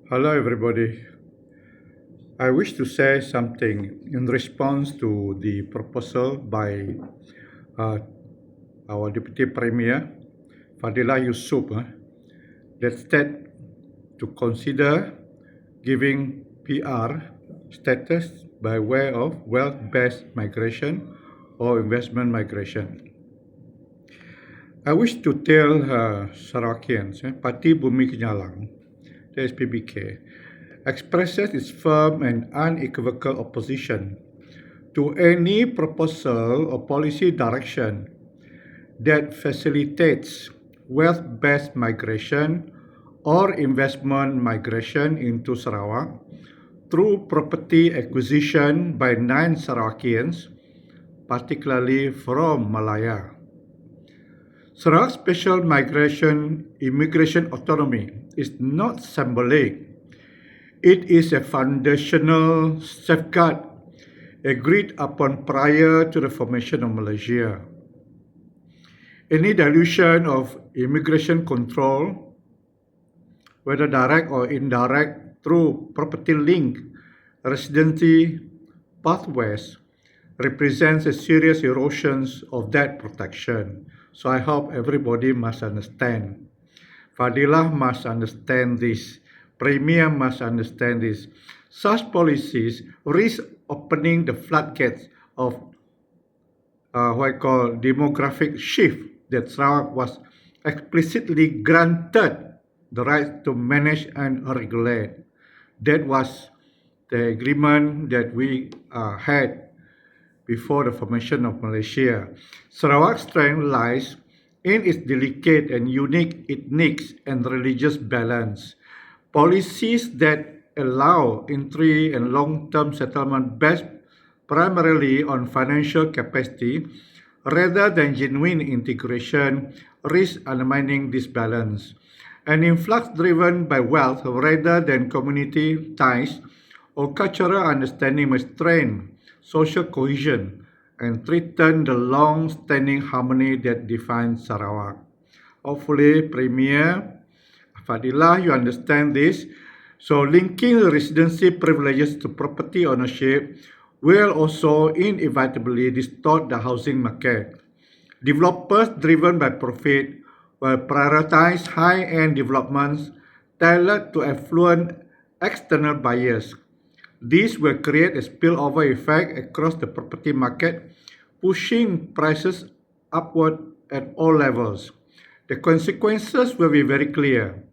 Hello, everybody. I wish to say something in response to the proposal by uh, our Deputy Premier, Fadila Yusuf, that state to consider giving PR status by way of wealth-based migration or investment migration. I wish to tell Sarakians, Parti Bumi Kenyalang, the SPBK, expresses its firm and unequivocal opposition to any proposal or policy direction that facilitates wealth-based migration or investment migration into Sarawak through property acquisition by non-Sarawakians, particularly from Malaya. Sarawak Special Immigration Autonomy is not symbolic. It is a foundational safeguard agreed upon prior to the formation of Malaysia. Any dilution of immigration control, whether direct or indirect, through property-linked residency pathways represents a serious erosion of that protection. So I hope everybody must understand. Fadilah must understand this. Premier must understand this. Such policies risk opening the floodgates of what I call demographic shift that Sarawak was explicitly granted the right to manage and regulate. That was the agreement that we had before the formation of Malaysia. Sarawak's strength lies in its delicate and unique ethnic and religious balance. Policies that allow entry and long-term settlement based primarily on financial capacity rather than genuine integration risk undermining this balance. An influx driven by wealth rather than community ties or cultural understanding may strain social cohesion and threaten the long-standing harmony that defines Sarawak. Hopefully, Premier Fadilah, you understand this. So linking residency privileges to property ownership will also inevitably distort the housing market. Developers driven by profit will prioritize high-end developments tailored to affluent external buyers. This will create a spillover effect across the property market, pushing prices upward at all levels. The consequences will be very clear.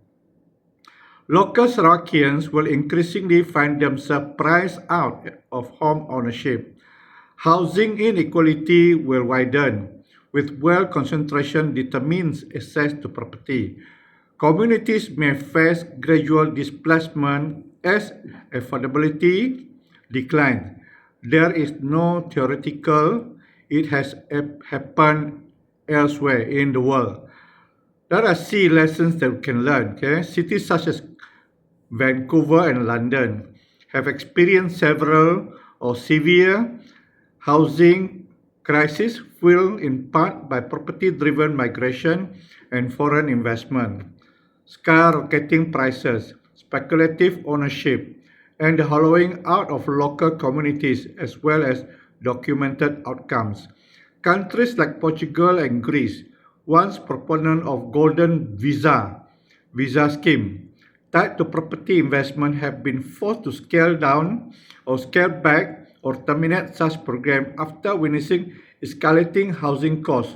Local Sarawakians will increasingly find themselves priced out of home ownership. Housing inequality will widen, with wealth concentration determines access to property. Communities may face gradual displacement as affordability declines. There is no theoretical, it has happened elsewhere in the world. Let us see lessons that we can learn. Okay? Cities such as Vancouver and London have experienced several or severe housing crises fueled in part by property-driven migration and foreign investment, skyrocketing prices, speculative ownership, and the hollowing out of local communities as well as documented outcomes. Countries like Portugal and Greece, once proponent of golden visa scheme, tied to property investment have been forced to scale down or scale back or terminate such program after witnessing escalating housing costs,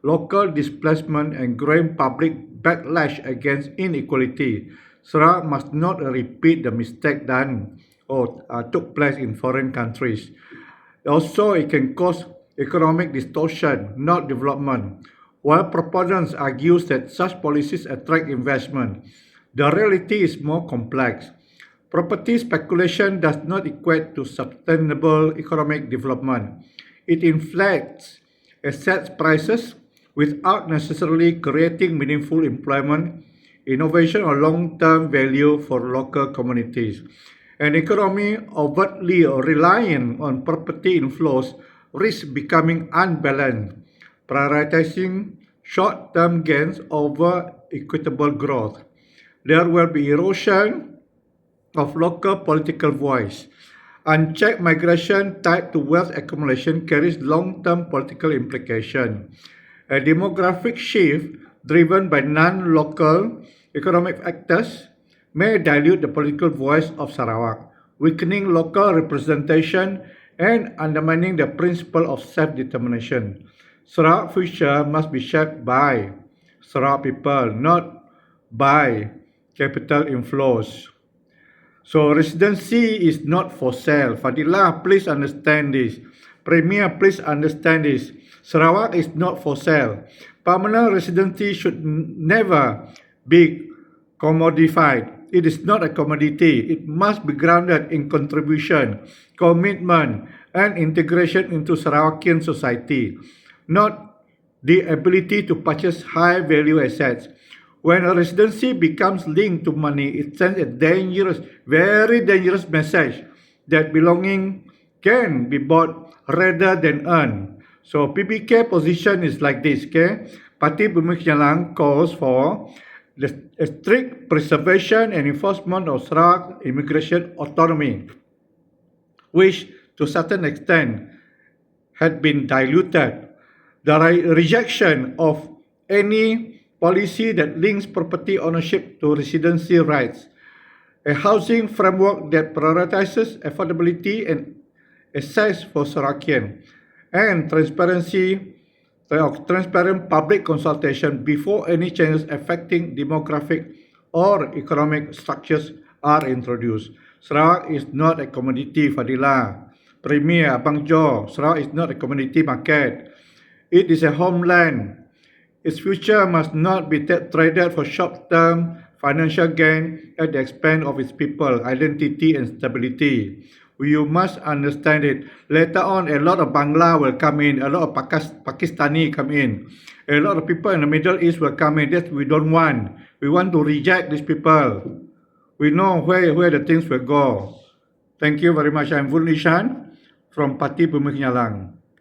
local displacement and growing public backlash against inequality. Sarawak must not repeat the mistake done or took place in foreign countries. Also, it can cause economic distortion, not development. While proponents argue that such policies attract investment, the reality is more complex. Property speculation does not equate to sustainable economic development. It inflates asset prices without necessarily creating meaningful employment, innovation, or long-term value for local communities. An economy overtly reliant on property inflows risks becoming unbalanced, prioritizing short-term gains over equitable growth. There will be erosion of local political voice. Unchecked migration tied to wealth accumulation carries long-term political implications. A demographic shift driven by non-local economic actors may dilute the political voice of Sarawak, weakening local representation and undermining the principle of self-determination. Sarawak future must be shaped by Sarawak people, not by capital inflows. So residency is not for sale. Fadilah, please understand this. Premier, please understand this. Sarawak is not for sale. Permanent residency should never be commodified. It is not a commodity. It must be grounded in contribution, commitment, and integration into Sarawakian society, not the ability to purchase high-value assets. When a residency becomes linked to money, it sends a dangerous, very dangerous message that belonging can be bought rather than earned. So PBK position is like this, okay? Parti Bumi Kenyallang calls for the strict preservation and enforcement of Sarawak immigration autonomy, which to a certain extent had been diluted. The rejection of any policy that links property ownership to residency rights, a housing framework that prioritizes affordability and access for Sarawakian, and transparent public consultation before any changes affecting demographic or economic structures are introduced. Sarawak is not a commodity, Fadilah. Premier, Abang Jo, Sarawak is not a commodity market. It is a homeland. Its future must not be traded for short-term financial gain at the expense of its people, identity, and stability. You must understand it. Later on, a lot of Bangla will come in, a lot of Pakistani come in, a lot of people in the Middle East will come in. That we don't want. We want to reject these people. We know where the things will go. Thank you very much. I'm Vun Ishan from Parti Bumi Kenyallang.